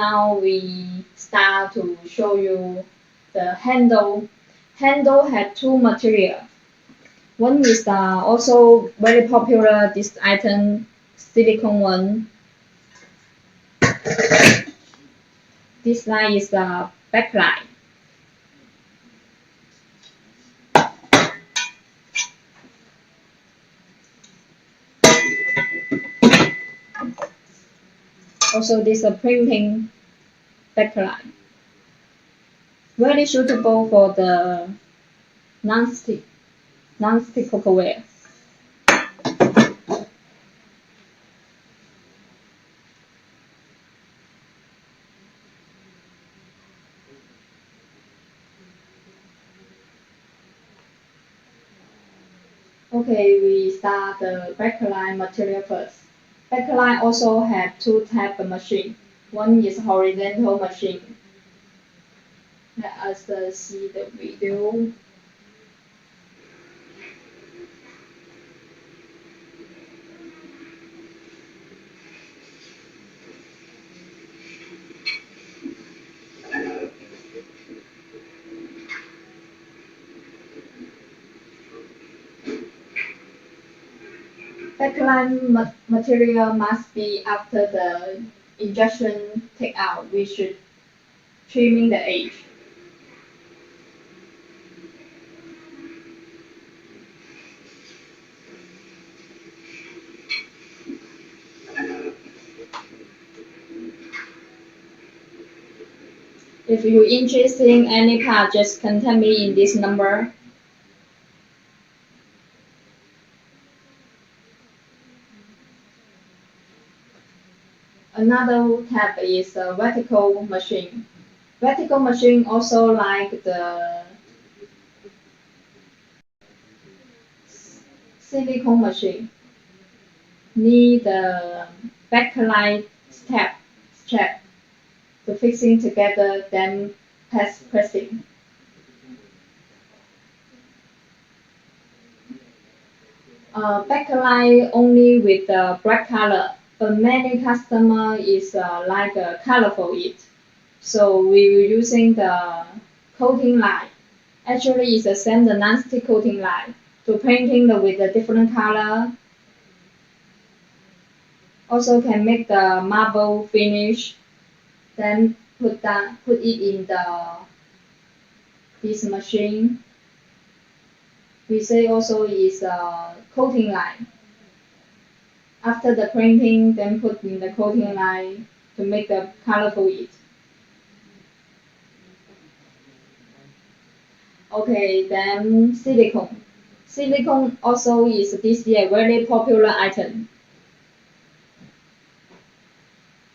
Now we start to show you the handle. Handle had two materials. One is also very popular, this item, silicone one. This line is the backlight. Also, this printing backlight. Very suitable for the non-stick cookware. Okay, we start the backlight material first. Backlight also have two type of machine. One is horizontal machine. Let us see the video. Backlight material must be after the injection take out. We should trimming the edge. If you're interested in any part, just contact me in this number. Another tab is a vertical machine. Vertical machine also like the silicone machine. Need the backlight strap to fixing together, then pressing. Backlight only with the black color, but many customer is like colorful it. So we were using the coating line. Actually, it's the same the non-stick coating line to painting with a different color. Also can make the marble finish. Then put it in this machine. We say also is a coating line. After the printing, then put in the coating line to make the colorful it. Okay, then silicone. Silicone also is this year very popular item.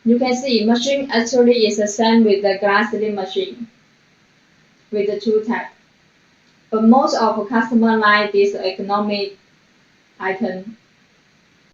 You can see machine actually is the same with the glass slim machine with the two type. But most of the customer like this economic item.